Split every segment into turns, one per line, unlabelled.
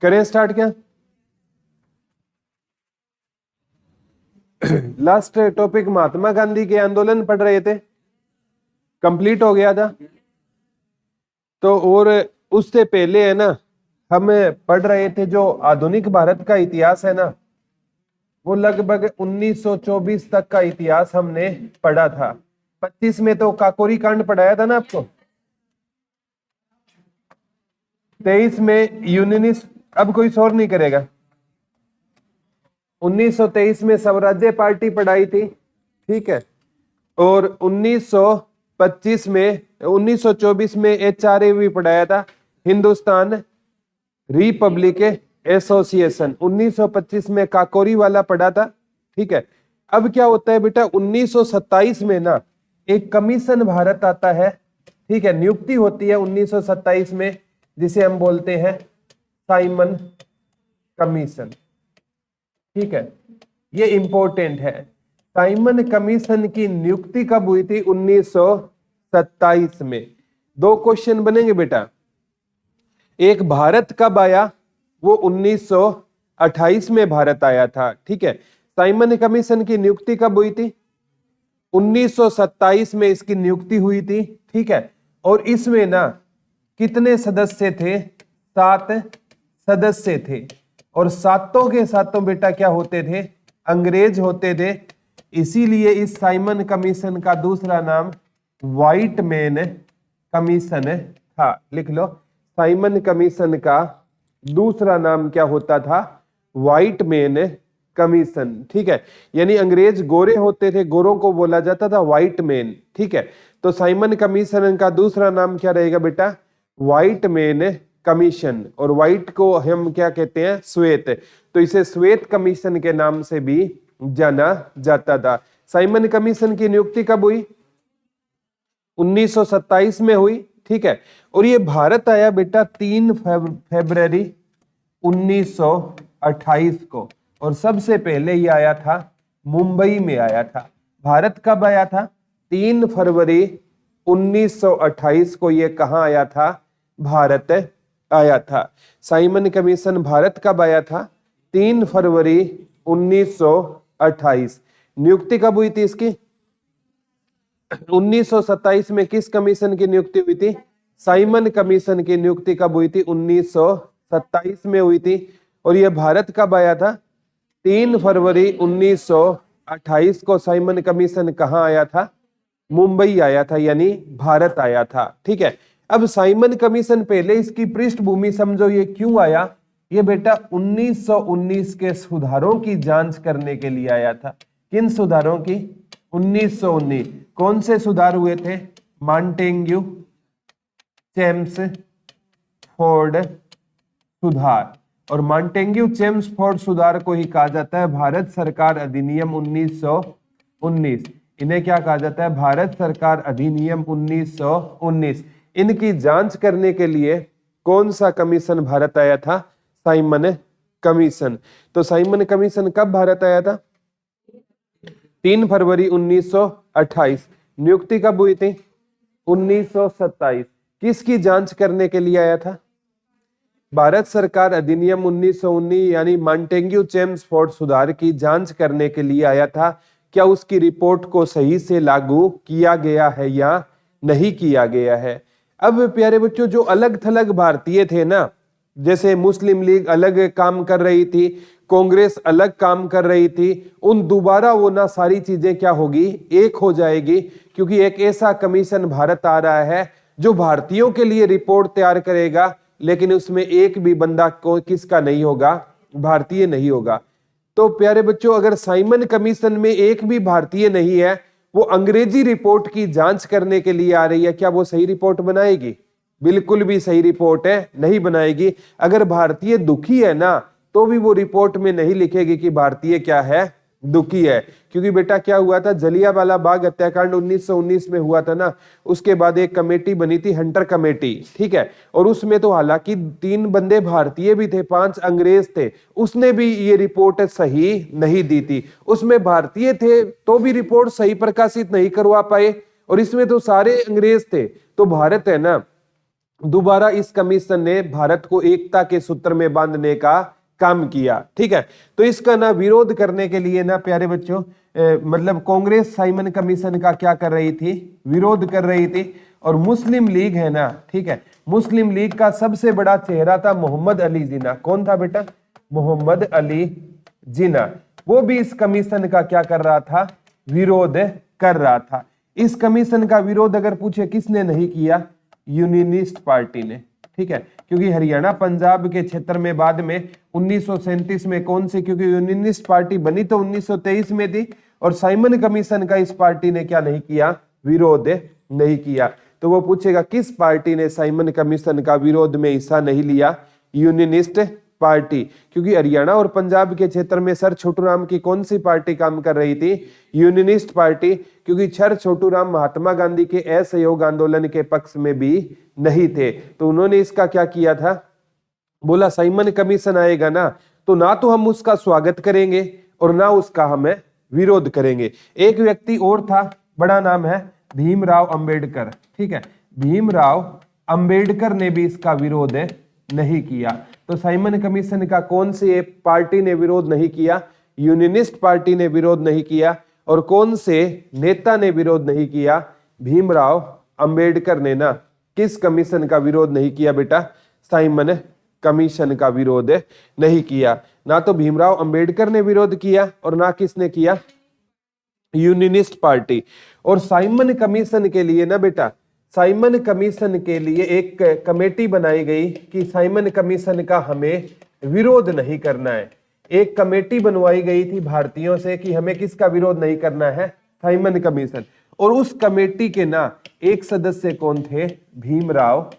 करें स्टार्ट क्या? Last topic Mahatma Gandhi के आंदोलन पढ़ रहे थे, कंप्लीट हो गया था। तो और उससे पहले है ना, हम पढ़ रहे थे जो आधुनिक भारत का इतिहास है ना, वो लगभग 1924 तक का इतिहास हमने पढ़ा था। 25 में तो काकोरी कांड पढ़ाया था ना आपको। 23 में यूनियनिस्ट, अब कोई शोर नहीं करेगा। 1923 में स्वराज्य पार्टी पढ़ाई थी, ठीक है। और 1925 में 1924 में HRA भी पढ़ाया था, हिंदुस्तान रिपब्लिक एसोसिएशन। 1925 में काकोरी वाला पढ़ा था, ठीक है। अब क्या होता है बेटा, 1927 में ना एक कमीशन भारत आता है, ठीक है, नियुक्ति होती है 1927 में, जिसे हम बोलते हैं साइमन कमीशन, ठीक है। ये इंपॉर्टेंट है। साइमन कमीशन की नियुक्ति कब हुई थी? 1927 में। दो क्वेश्चन बनेंगे बेटा, एक भारत कब आया, वो 1928 में भारत आया था, ठीक है। साइमन कमीशन की नियुक्ति कब हुई थी? 1927 में इसकी नियुक्ति हुई थी, ठीक है। और इसमें ना कितने सदस्य थे? 7 सदस्य थे। और सातों के सातों बेटा क्या होते थे? अंग्रेज होते थे। इसीलिए इस साइमन कमीशन का दूसरा नाम व्हाइट मैन कमीशन था। लिख लो, साइमन कमीशन का दूसरा नाम क्या होता था? व्हाइट मैन कमीशन, ठीक है। यानी अंग्रेज गोरे होते थे, गोरों को बोला जाता था व्हाइट मैन, ठीक है। तो साइमन कमीशन का दूसरा नाम क्या रहेगा बेटा? White man commission. और व्हाइट को हम क्या कहते हैं? श्वेत। तो इसे श्वेत कमीशन के नाम से भी जाना जाता था। साइमन कमीशन की नियुक्ति कब हुई? 1927 में हुई, ठीक है। और ये भारत आया बेटा 3 फरवरी 1928 को। और सबसे पहले ये आया था मुंबई में आया था। भारत कब आया था? 3 फरवरी 1928 को ये कहां आया था? भारत आया था। साइमन कमीशन भारत कब आया था? 3 फरवरी 1928। नियुक्ति कब हुई थी इसकी? 1927 में किस कमीशन की नियुक्ति हुई थी? साइमन कमीशन की नियुक्ति कब हुई थी? 1927 में हुई थी। और यह भारत कब आया था? 3 फरवरी 1928 को साइमन कमीशन कहां आया था? मुंबई आया था, यानी भारत आया था, ठीक है। अब साइमन कमीशन, पहले इसकी पृष्ठभूमि समझो, ये क्यों आया? ये बेटा 1919 के सुधारों की जांच करने के लिए आया था। किन सुधारों की? 1919। कौन से सुधार हुए थे? मॉन्टेग्यू चेम्सफोर्ड सुधार। और मॉन्टेग्यू चेम्सफोर्ड सुधार को ही कहा जाता है भारत सरकार अधिनियम 1919। इन्हें क्या कहा जाता है? भारत सरकार अधिनियम 1919। इनकी जांच करने के लिए कौन सा कमीशन भारत आया था? Simon commission. तो साइमन कमीशन कब भारत आया था? 3 फरवरी 1928। नियुक्ति कब हुई थी? 1927। किसकी जांच करने के लिए आया था? भारत सरकार अधिनियम 1919 यानी मॉन्टेग्यू चेम्सफोर्ड सुधार की जांच करने के लिए आया था। क्या उसकी रिपोर्ट को सही से लागू किया गया है या नहीं किया गया है? अब प्यारे बच्चों, जो अलग थलग भारतीय थे ना, जैसे मुस्लिम लीग अलग काम कर रही थी, कांग्रेस अलग काम कर रही थी, उन दोबारा वो ना सारी चीजें क्या होगी? एक हो जाएगी। क्योंकि एक ऐसा कमीशन भारत आ रहा है जो भारतीयों के लिए रिपोर्ट तैयार करेगा, लेकिन उसमें एक भी बंदा को किसका नहीं होगा? भारतीय नहीं होगा। तो प्यारे बच्चों, अगर साइमन कमीशन में एक भी भारतीय नहीं है, वो अंग्रेजी रिपोर्ट की जांच करने के लिए आ रही है, क्या वो सही रिपोर्ट बनाएगी? बिल्कुल भी सही रिपोर्ट है नहीं बनाएगी। अगर भारतीय दुखी है ना, तो भी वो रिपोर्ट में नहीं लिखेगी कि भारतीय क्या है? दुखी है। क्योंकि बेटा क्या हुआ था? जलियांवाला बाग हत्याकांड 1919 में हुआ था ना, उसके बाद एक कमेटी बनी थी, हंटर कमेटी, ठीक है। और उसमें तो हालांकि 3 बंदे भारतीय भी थे, 5 अंग्रेज थे, उसने भी ये रिपोर्ट सही नहीं दी थी। उसमें भारतीय थे तो भी रिपोर्ट सही प्रकाशित नहीं करवा पाए, और इसमें तो सारे अंग्रेज थे। तो भारत है ना, दोबारा इस कमीशन ने भारत को एकता के सूत्र में बांधने का काम किया। ठीक है, तो इसका ना विरोध करने के लिए ना प्यारे बच्चों मतलब कांग्रेस साइमन कमीशन का क्या कर रही थी, विरोध कर रही थी। और मुस्लिम लीग है ना, ठीक है, मुस्लिम लीग का सबसे बड़ा चेहरा था मोहम्मद अली जिन्ना। कौन था बेटा? मोहम्मद अली जिन्ना। वो भी इस कमीशन का क्या कर रहा था, विरोध कर रहा था। इस कमीशन का विरोध अगर पूछे किसने नहीं किया, यूनियनिस्ट पार्टी ने। ठीक है, क्योंकि हरियाणा पंजाब के क्षेत्र में बाद में 1937 में कौन सी, क्योंकि यूनियनिस्ट पार्टी बनी तो 1923 में थी, और साइमन कमीशन का इस पार्टी ने क्या नहीं किया, विरोध नहीं किया। तो वो पूछेगा किस पार्टी ने साइमन कमीशन का विरोध में हिस्सा नहीं लिया? Unionist party. क्योंकि हरियाणा और पंजाब के क्षेत्र में सर छोटूराम की कौन सी पार्टी काम कर रही थी? Unionist party. क्योंकि सर छोटूराम महात्मा गांधी के असहयोग आंदोलन के पक्ष में भी नहीं थे, तो उन्होंने इसका क्या किया था, बोला साइमन कमीशन आएगा ना तो ना तो हम उसका स्वागत करेंगे और ना उसका हमें विरोध करेंगे। एक व्यक्ति और था, बड़ा नाम है भीमराव अंबेडकर। ठीक है, भीमराव अंबेडकर ने भी इसका विरोध नहीं किया। तो साइमन कमीशन का कौन सी पार्टी ने विरोध नहीं किया? यूनियनिस्ट पार्टी ने विरोध नहीं किया। और कौन से नेता ने विरोध नहीं किया? भीमराव अंबेडकर ने ना किस कमीशन का विरोध नहीं किया बेटा? साइमन कमीशन का विरोध नहीं किया। ना तो भीमराव अंबेडकर ने विरोध किया और ना किसने किया? Unionist party. और साइमन कमीशन के लिए ना बेटा, साइमन कमीशन के लिए एक कमेटी बनाई गई कि साइमन कमीशन का हमें विरोध नहीं करना है। एक कमेटी बनवाई गई थी भारतीयों से कि हमें किसका विरोध नहीं करना है? Simon commission. और उस कमेटी के ना एक सदस्य कौन थे? भीमराव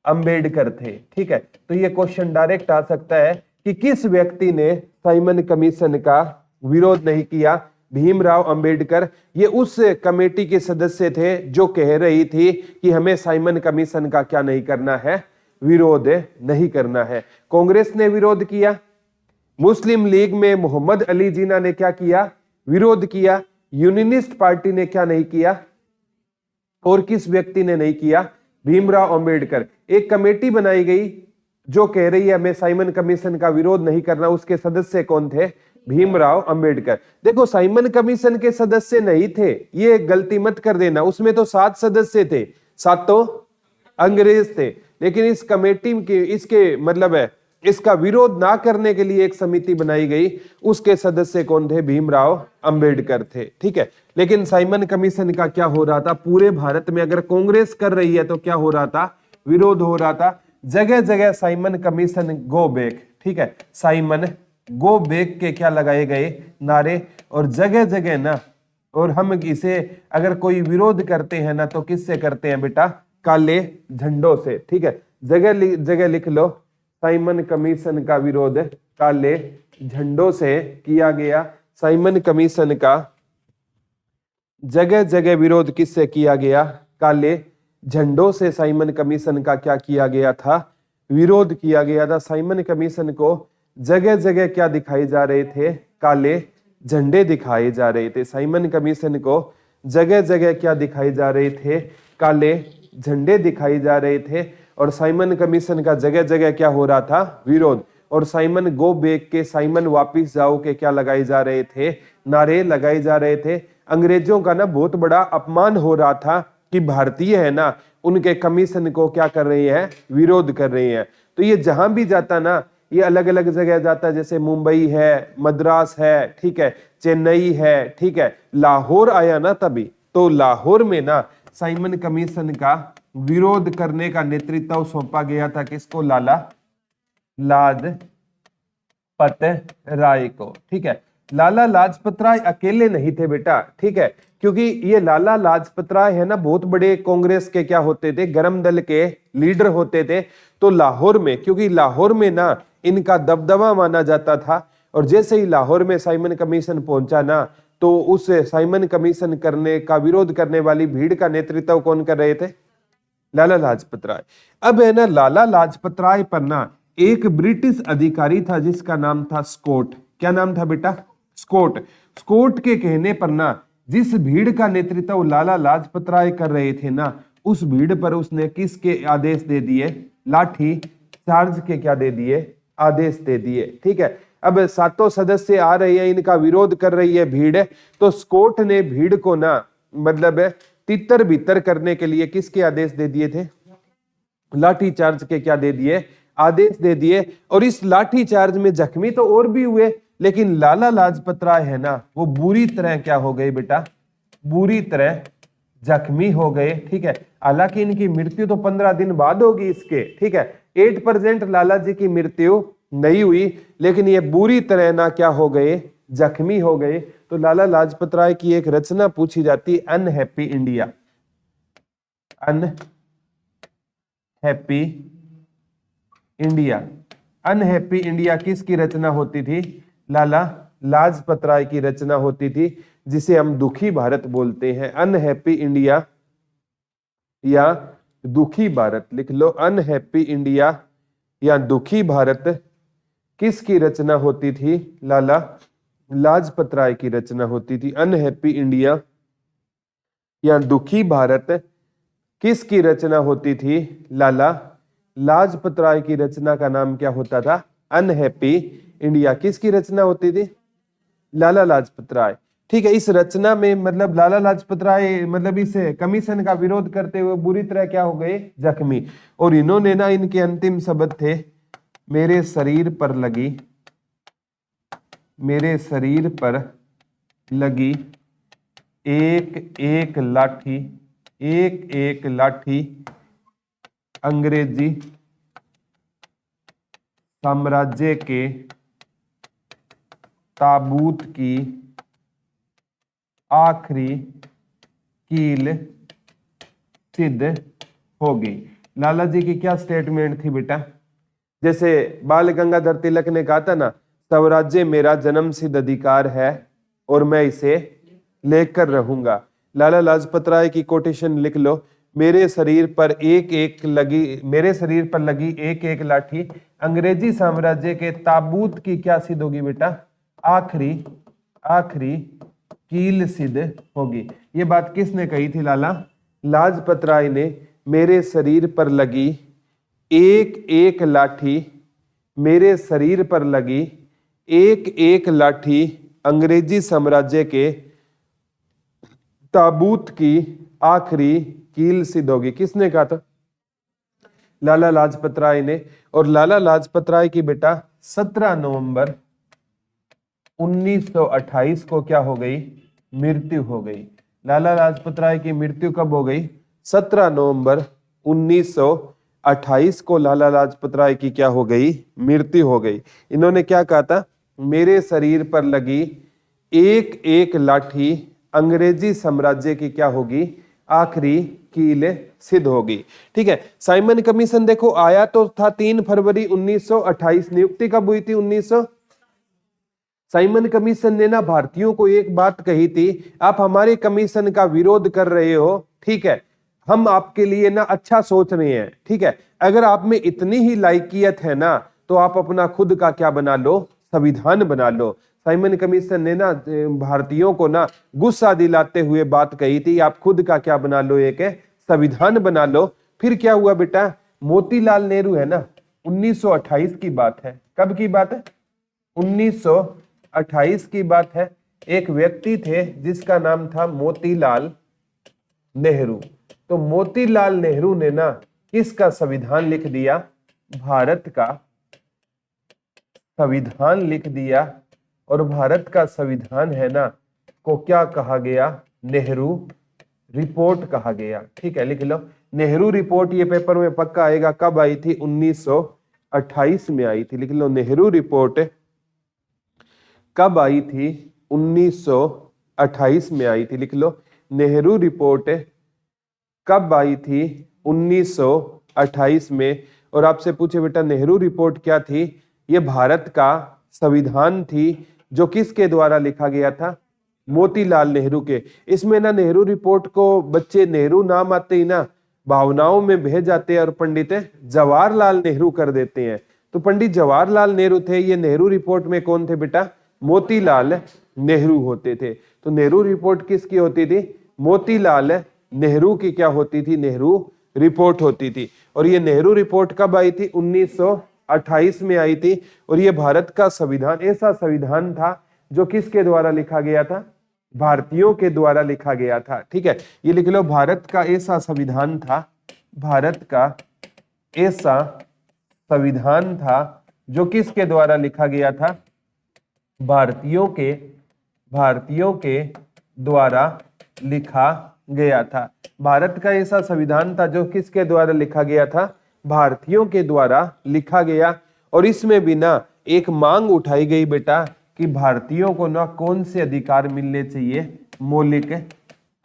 अंबेडकर थे। ठीक है, तो ये क्वेश्चन डायरेक्ट आ सकता है कि किस व्यक्ति ने साइमन कमीशन का विरोध नहीं किया? भीमराव अंबेडकर। ये उस कमेटी के सदस्य थे जो कह रही थी कि हमें साइमन कमीशन का क्या नहीं करना है? विरोध नहीं करना है। कांग्रेस ने विरोध किया। मुस्लिम लीग में मोहम्मद अली जिन्ना ने क्या किया? विरोध किया। यूनियनिस्ट पार्टी ने क्या नहीं किया? और किस व्यक्ति ने नहीं किया? भीमराव अंबेडकर। एक कमेटी बनाई गई जो कह रही है हमें साइमन कमीशन का विरोध नहीं करना। उसके सदस्य कौन थे? भीमराव अंबेडकर। देखो साइमन कमीशन के सदस्य नहीं थे, ये गलती मत कर देना। उसमें तो 7 सदस्य थे, 7 तो अंग्रेज थे। लेकिन इस कमेटी के इसके मतलब है इसका विरोध ना करने के लिए एक समिति बनाई गई, उसके सदस्य कौन थे? भीमराव अंबेडकर थे। ठीक है, लेकिन साइमन कमीशन का क्या हो रहा था? पूरे भारत में अगर कांग्रेस कर रही है तो क्या हो रहा था? विरोध हो रहा था। जगह जगह साइमन कमीशन गो बैक। ठीक है, साइमन गो बैक के क्या लगाए गए? नारे। और जगह जगह ना, और हम इसे अगर कोई विरोध करते हैं ना तो किससे करते हैं बेटा? काले झंडों से। ठीक है, जगह जगह लिख लो, साइमन कमीशन का विरोध काले झंडों से किया गया। साइमन कमीशन का जगह जगह विरोध किससे किया गया? काले झंडों से साइमन कमीशन का क्या किया गया था? विरोध किया गया था। साइमन कमीशन को जगह जगह क्या दिखाई जा रहे थे? काले झंडे दिखाए जा रहे थे। साइमन कमीशन को जगह जगह क्या दिखाई जा रहे थे? काले झंडे दिखाई जा रहे थे। और साइमन कमीशन का जगह जगह क्या हो रहा था? विरोध। और साइमन गो बैक के, साइमन वापिस जाओ के क्या लगाए जा रहे थे? नारे लगाए जा रहे थे। अंग्रेजों का ना बहुत बड़ा अपमान हो रहा था कि भारतीय है ना उनके कमीशन को क्या कर रहे हैं? विरोध कर रहे हैं। तो ये जहां भी जाता ना, ये अलग अलग जगह जाता है, जैसे मुंबई है, मद्रास है, ठीक है, चेन्नई है, ठीक है, लाहौर आया ना तभी, तो लाहौर में ना साइमन कमीशन का विरोध करने का नेतृत्व सौंपा गया था किसको? लाला लाजपत राय को। ठीक है, लाला लाजपत राय अकेले नहीं थे बेटा। ठीक है, क्योंकि ये लाला लाजपत राय है ना बहुत बड़े कांग्रेस के क्या होते थे? गरम दल के लीडर होते थे। तो लाहौर में, क्योंकि लाहौर में ना इनका दबदबा माना जाता था, और जैसे ही लाहौर में साइमन कमीशन पहुंचा ना तो उस साइमन कमीशन करने का विरोध करने वाली भीड़ का नेतृत्व कौन कर रहे थे? लाला लाजपत राय। अब है ना लाला लाजपत राय पर ना एक ब्रिटिश अधिकारी था जिसका नाम था स्कॉट। क्या नाम था बेटा? स्कॉट। स्कॉट के कहने पर ना जिस भीड़ का नेतृत्व लाला लाजपत राय कर रहे थे ना उस भीड़ पर उसने किसके आदेश दे दिए? लाठी चार्ज के क्या दे दिए? आदेश दे दिए। ठीक है, अब सातों सदस्य आ रहे हैं, इनका विरोध कर रही है भीड़, तो स्कॉट ने भीड़ को ना मतलब तितर बितर करने के लिए किसके आदेश दे दिए थे? लाठी चार्ज के क्या दे दिए? आदेश दे दिए। और इस लाठी चार्ज में जख्मी तो और भी हुए, लेकिन लाला लाजपत राय है ना, वो बुरी तरह क्या हो गए बेटा? बुरी तरह जख्मी हो गए। ठीक है, हालांकि इनकी मृत्यु तो 15 दिन बाद होगी इसके। ठीक है, 8% लाला जी की मृत्यु नहीं हुई, लेकिन ये बुरी तरह ना क्या हो गए? जख्मी हो गए। तो लाला लाजपत राय की एक रचना पूछी जाती, unhappy India. Unhappy India. Unhappy India किसकी रचना होती थी? लाला लाजपत राय की रचना होती थी, जिसे हम दुखी भारत बोलते हैं। अनहैप्पी इंडिया या दुखी भारत लिख लो। अनहैप्पी इंडिया या दुखी भारत किसकी रचना होती थी? लाला लाजपत राय की रचना होती थी। अनहैप्पी इंडिया या दुखी भारत किसकी रचना होती थी? लाला लाजपत राय की रचना का नाम क्या होता था? Unhappy India. किसकी रचना होती थी? लाला लाजपत राय। ठीक है, इस रचना में मतलब लाला लाजपत राय मतलब इस कमीशन का विरोध करते हुए बुरी तरह क्या हो गए? जख्मी। और इन्होंने ना, इनके अंतिम शब्द थे, मेरे शरीर पर लगी, मेरे शरीर पर लगी एक एक लाठी, एक एक लाठी अंग्रेजी साम्राज्य के ताबूत की आखिरी कील सिद्ध होगी। लाला जी की क्या स्टेटमेंट थी बेटा? जैसे बाल गंगाधर तिलक ने कहा था ना, स्वराज्य मेरा जन्म सिद्ध अधिकार है और मैं इसे लेकर रहूंगा। लाला लाजपत राय की कोटेशन लिख लो, मेरे शरीर पर मेरे शरीर पर लगी एक एक लाठी अंग्रेजी साम्राज्य के ताबूत की क्या सिद्ध होगी बेटा? आखिरी कील सिद्ध होगी। ये बात किसने कही थी? लाला लाजपत राय ने। मेरे शरीर पर लगी एक एक लाठी, मेरे शरीर पर लगी एक एक लाठी अंग्रेजी साम्राज्य के ताबूत की आखिरी कील सिद्ध होगी। किसने कहा था? लाला लाजपत राय ने। और लाला लाजपत राय की बेटा 17 नवंबर 1928 को क्या हो गई? मृत्यु हो गई। लाला लाजपत राय की मृत्यु कब हो गई? 17 नवंबर 1928 को लाला लाजपत राय की क्या हो गई? मृत्यु हो गई। इन्होंने क्या कहा था? मेरे शरीर पर लगी एक एक लाठी अंग्रेजी साम्राज्य की क्या होगी? आखिरी कील सिद्ध होगी। ठीक है, साइमन कमीशन देखो आया तो था 3 फरवरी 1928। नियुक्ति कब हुई थी? 1900। साइमन कमीशन ने ना भारतीयों को एक बात कही थी, आप हमारे कमीशन का विरोध कर रहे हो, ठीक है, हम आपके लिए ना अच्छा सोच रहे हैं, ठीक है, अगर आप में इतनी ही लायकियत है ना तो आप अपना खुद का क्या बना लो? संविधान बना लो। साइमन कमीशन ने ना भारतीयों को ना गुस्सा दिलाते हुए बात कही थी, आप खुद का क्या बना लो? एक संविधान बना लो। फिर क्या हुआ बेटा? मोतीलाल नेहरू है ना, 1928 की बात है। कब की बात है? 1928 की बात है। एक व्यक्ति थे जिसका नाम था मोतीलाल नेहरू। तो मोतीलाल नेहरू ने ना किसका संविधान लिख दिया? भारत का संविधान लिख दिया। और भारत का संविधान है ना को क्या कहा गया? नेहरू रिपोर्ट कहा गया। ठीक है, लिख लो नेहरू रिपोर्ट। ये पेपर में पक्का आएगा। कब आई थी? 1928 में आई थी। लिख लो नेहरू रिपोर्ट कब आई थी? 1928 में आई थी। लिख लो नेहरू रिपोर्ट कब आई थी? 1928 में। और आपसे पूछे बेटा नेहरू रिपोर्ट क्या थी? ये भारत का संविधान थी जो किसके द्वारा लिखा गया था? मोतीलाल नेहरू के। इसमें ना नेहरू रिपोर्ट को बच्चे नेहरू नाम आते ही ना भावनाओं में बह जाते हैं और पंडित जवाहरलाल नेहरू कर देते हैं। तो पंडित जवाहरलाल नेहरू थे, ये नेहरू रिपोर्ट में कौन थे बेटा? मोतीलाल नेहरू होते थे। तो नेहरू रिपोर्ट किसकी होती थी? मोतीलाल नेहरू की क्या होती थी, नेहरू रिपोर्ट होती थी। और ये नेहरू रिपोर्ट कब आई थी, 1928 में आई थी। और ये भारत का संविधान ऐसा संविधान था जो किसके द्वारा लिखा गया था, भारतीयों के द्वारा लिखा गया था। ठीक है, ये लिख लो, भारत का ऐसा संविधान था, भारत का ऐसा संविधान था जो किसके द्वारा लिखा गया था, भारतीयों के द्वारा लिखा गया था। भारत का ऐसा संविधान था जो किसके द्वारा लिखा गया था, भारतीयों के द्वारा लिखा गया। और इसमें भी ना एक मांग उठाई गई बेटा कि भारतीयों को ना कौन से अधिकार मिलने चाहिए, मौलिक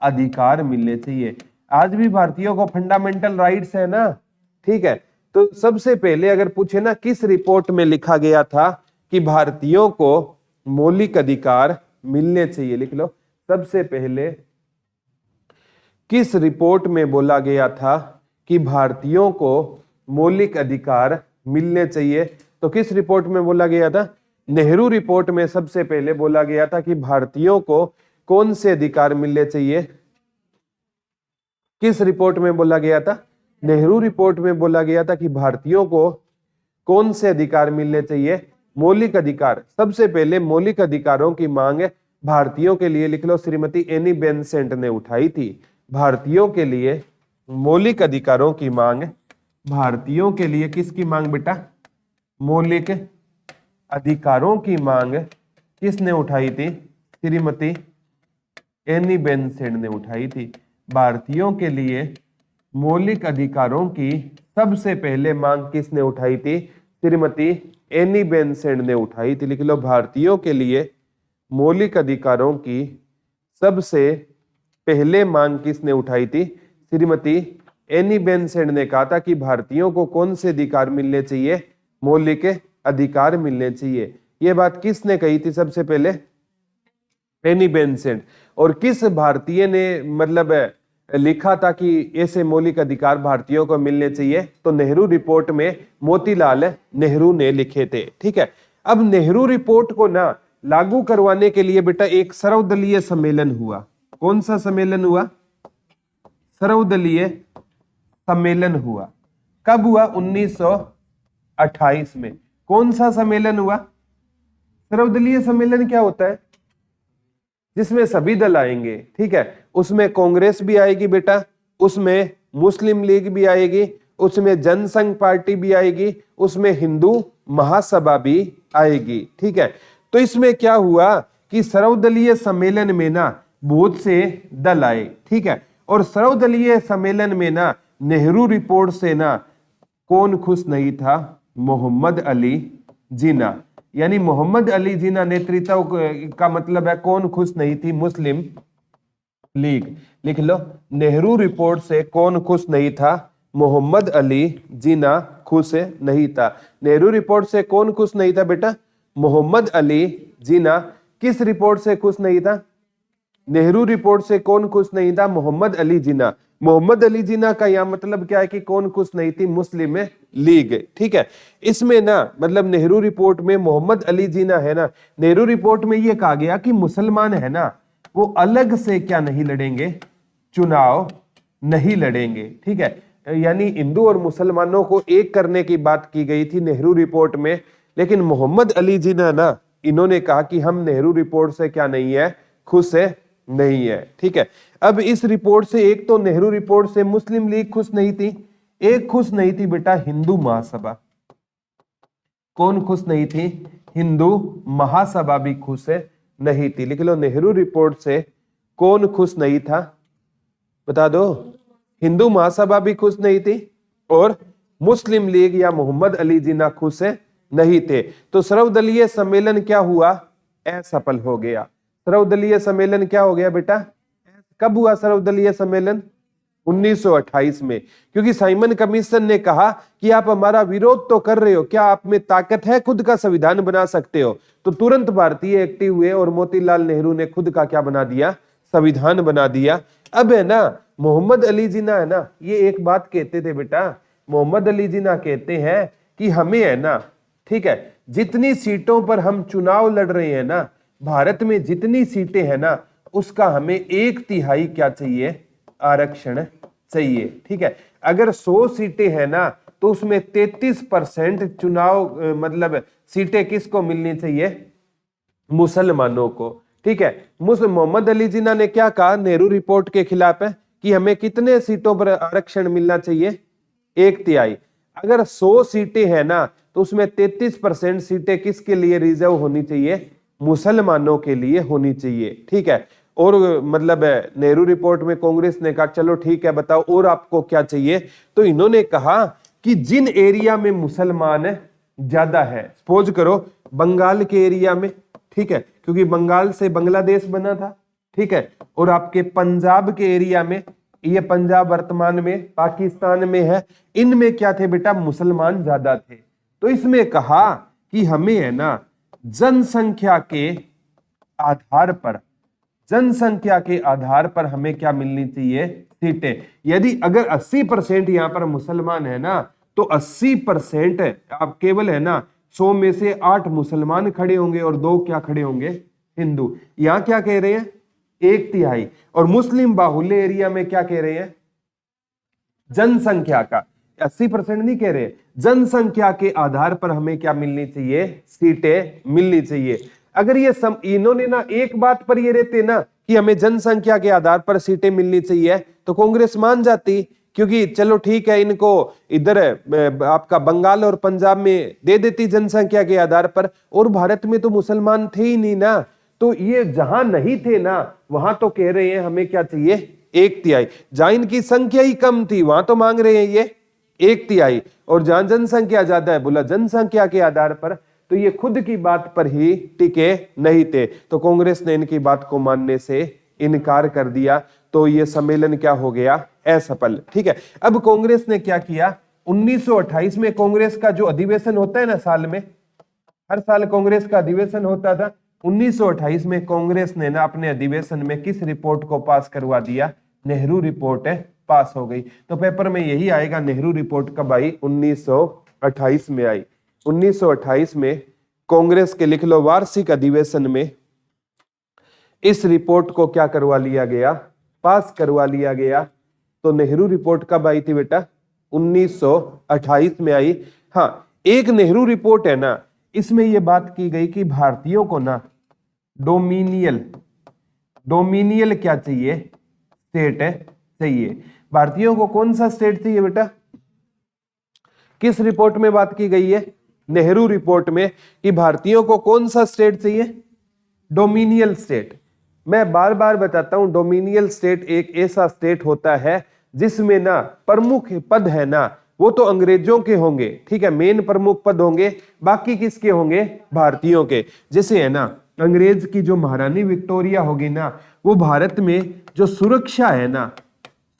अधिकार मिलने चाहिए। आज भी भारतीयों को फंडामेंटल राइट्स है ना। ठीक है, तो सबसे पहले अगर पूछे ना किस रिपोर्ट में लिखा गया था कि भारतीयों को मौलिक अधिकार मिलने चाहिए, लिख लो, सबसे पहले किस रिपोर्ट में बोला गया था कि भारतीयों को मौलिक अधिकार मिलने चाहिए। तो किस रिपोर्ट में बोला गया था, नेहरू रिपोर्ट में सबसे पहले बोला गया था कि भारतीयों को कौन से अधिकार मिलने चाहिए। किस रिपोर्ट में बोला गया था, नेहरू रिपोर्ट में बोला गया था कि भारतीयों को कौन से अधिकार मिलने चाहिए, मौलिक अधिकार। सबसे पहले मौलिक अधिकारों की मांग भारतीयों के लिए, लिख लो, श्रीमती एनी बेसेंट ने उठाई थी। भारतीयों के लिए मौलिक अधिकारों की मांग, भारतीयों के लिए किसकी मांग बेटा, मौलिक अधिकारों की मांग किसने उठाई थी, श्रीमती एनी बेसेंट ने उठाई थी। भारतीयों के लिए मौलिक अधिकारों की सबसे पहले मांग किसने उठाई थी, श्रीमती एनी बेसेंट ने उठाई थी। लिख लो, भारतीयों के लिए मौलिक अधिकारों की सबसे पहले मांग किसने उठाई थी, श्रीमती एनी बेसेंट ने कहा था कि भारतीयों को कौन से अधिकार मिलने चाहिए, मौलिक अधिकार मिलने चाहिए। यह बात किसने कही थी सबसे पहले, एनी बेसेंट। और किस भारतीय ने मतलब लिखा था कि ऐसे मौलिक अधिकार भारतीयों को मिलने चाहिए, तो नेहरू रिपोर्ट में मोतीलाल नेहरू ने लिखे थे। ठीक है, अब नेहरू रिपोर्ट को ना लागू करवाने के लिए बेटा एक सर्वदलीय सम्मेलन हुआ। कौन सा सम्मेलन हुआ, सर्वदलीय सम्मेलन हुआ। कब हुआ, 1928 में। कौन सा सम्मेलन हुआ, सर्वदलीय सम्मेलन क्या होता है, जिसमें सभी दल आएंगे। ठीक है, उसमें कांग्रेस भी आएगी बेटा, उसमें मुस्लिम लीग भी आएगी, उसमें जनसंघ पार्टी भी आएगी, उसमें हिंदू महासभा भी आएगी। ठीक है, तो इसमें क्या हुआ कि सर्वदलीय सम्मेलन में ना बहुत से दल आए। ठीक है, और सर्वदलीय सम्मेलन में ना नेहरू रिपोर्ट से ना कौन खुश नहीं था, मोहम्मद अली जिन्ना। यानी मोहम्मद अली जिन्ना नेतृत्व का मतलब है कौन खुश नहीं थी, मुस्लिम लीग। लिख लो, नेहरू रिपोर्ट से कौन खुश नहीं था, मोहम्मद अली जिन्ना खुश नहीं था। नेहरू रिपोर्ट से कौन खुश नहीं था बेटा, मोहम्मद अली जिन्ना। किस रिपोर्ट से खुश नहीं था, नेहरू रिपोर्ट से कौन खुश नहीं था, मोहम्मद अली जिन्ना। मोहम्मद अली जिन्ना का यह मतलब क्या है कि कौन खुश नहीं थी, मुस्लिम लीग। ठीक है, इसमें ना मतलब नेहरू रिपोर्ट में मोहम्मद अली जिन्ना है ना, नेहरू रिपोर्ट में यह कहा गया कि मुसलमान है ना वो अलग से क्या नहीं लड़ेंगे, चुनाव नहीं लड़ेंगे। ठीक है, यानी हिंदू और मुसलमानों को एक करने की बात की गई थी नेहरू रिपोर्ट में। लेकिन मोहम्मद अली जिन्ना ना इन्होंने कहा कि हम नेहरू रिपोर्ट से क्या नहीं है, खुश है नहीं है। ठीक है, अब इस रिपोर्ट से एक तो नेहरू रिपोर्ट से मुस्लिम लीग खुश नहीं थी, एक खुश नहीं थी बेटा हिंदू महासभा। कौन खुश नहीं थी, हिंदू महासभा भी खुश नहीं थी। लिख लो, नेहरू रिपोर्ट से कौन खुश नहीं था, बता दो, हिंदू महासभा भी खुश नहीं थी और मुस्लिम लीग या मोहम्मद अली जिन्ना खुश नहीं थे। तो सर्वदलीय सम्मेलन क्या हुआ, असफल हो गया। सर्वदलीय सम्मेलन क्या हो गया बेटा, कब हुआ सर्वदलीय सम्मेलन, 1928 में। क्योंकि साइमन कमीशन ने कहा कि आप हमारा विरोध तो कर रहे हो, क्या आप में ताकत है, खुद का संविधान बना सकते हो। तो तुरंत भारतीय एक्टिव हुए और मोतीलाल नेहरू ने खुद का क्या बना दिया, संविधान बना दिया। अब है ना मोहम्मद अली जिन्ना है ना, ये एक बात कहते थे बेटा, मोहम्मद अली जिन्ना कहते हैं कि हमें है ना, ठीक है, जितनी सीटों पर हम चुनाव लड़ रहे हैं ना, भारत में जितनी सीटें हैं ना उसका हमें 1/3 क्या चाहिए, आरक्षण चाहिए। ठीक है, अगर 100 सीटें है ना तो उसमें 33% चुनाव मतलब सीटें किसको मिलनी चाहिए? मुसलमानों को। ठीक है, मोहम्मद अली जिन्ना ने क्या कहा नेहरू रिपोर्ट के खिलाफ है कि हमें कितने सीटों पर आरक्षण मिलना चाहिए? 1/3। अगर 100 सीटें है ना तो उसमें 33% सीटें किसके लिए रिजर्व होनी चाहिए? मुसलमानों के लिए होनी चाहिए। ठीक है, और मतलब नेहरू रिपोर्ट में कांग्रेस ने कहा चलो ठीक है बताओ और आपको क्या चाहिए? तो इन्होंने कहा कि जिन एरिया में मुसलमान ज्यादा है, सपोज करो बंगाल के एरिया में, ठीक है, क्योंकि बंगाल से बांग्लादेश बना था, ठीक है, और आपके पंजाब के एरिया में, ये पंजाब वर्तमान में पाकिस्तान में है, इनमें क्या थे बेटा? मुसलमान ज्यादा थे। तो इसमें कहा कि हमें है ना जनसंख्या के आधार पर, जनसंख्या के आधार पर हमें क्या मिलनी चाहिए? सीटें। यदि अगर 80% यहां पर मुसलमान है ना तो 80% आप केवल है ना 100 में से 8 मुसलमान खड़े होंगे और 2 क्या खड़े होंगे? हिंदू। यहां क्या कह रहे हैं? 1/3। और मुस्लिम बाहुल्य एरिया में क्या कह रहे हैं? जनसंख्या का 80% नहीं कह रहे, जनसंख्या के आधार पर हमें क्या मिलनी चाहिए? सीटें मिलनी चाहिए। अगर ये इन्होंने ना एक बात पर ये रहते ना कि हमें जनसंख्या के आधार पर सीटें मिलनी चाहिए तो कांग्रेस मान जाती, क्योंकि चलो ठीक है इनको इधर आपका बंगाल और पंजाब में दे देती जनसंख्या के आधार पर, और भारत में तो मुसलमान थे ही नहीं ना, तो ये जहां नहीं थे ना वहां तो कह रहे हैं हमें क्या चाहिए? 1/3। जहां इनकी संख्या ही कम थी वहां तो मांग रहे हैं ये 1/3, और जहां जनसंख्या ज्यादा है बोला जनसंख्या के आधार पर, तो ये खुद की बात पर ही टिके नहीं थे, तो कांग्रेस ने इनकी बात को मानने से इनकार कर दिया, तो ये सम्मेलन क्या हो गया? असफल। ठीक है, अब कांग्रेस ने क्या किया? 1928 में कांग्रेस का जो अधिवेशन होता है ना साल में, हर साल कांग्रेस का अधिवेशन होता था, 1928 में कांग्रेस ने ना अपने अधिवेशन में किस रिपोर्ट को पास करवा दिया? नेहरू रिपोर्ट पास हो गई। तो पेपर में यही आएगा नेहरू रिपोर्ट कब आई? 1928 में आई। 1928 में कांग्रेस के लिख लो वार्षिक अधिवेशन में इस रिपोर्ट को क्या करवा लिया गया? पास करवा लिया गया। तो नेहरू रिपोर्ट कब आई थी बेटा? 1928 में आई। हाँ, एक नेहरू रिपोर्ट है ना, इसमें यह बात की गई कि भारतीयों को ना डोमिनियल क्या चाहिए? स्टेट चाहिए। भारतीयों को कौन सा स्टेट चाहिए बेटा? किस रिपोर्ट में बात की गई है? नेहरू रिपोर्ट में, कि भारतीयों को कौन सा स्टेट चाहिए? डोमिनियल स्टेट। मैं बार बार बताता हूं, डोमिनियल स्टेट एक ऐसा स्टेट होता है जिसमें ना प्रमुख पद है ना वो तो अंग्रेजों के होंगे, ठीक है, मेन प्रमुख पद होंगे, बाकी किसके होंगे? भारतीयों के। जैसे है ना अंग्रेज की जो महारानी विक्टोरिया होगी ना, वो भारत में जो सुरक्षा है ना,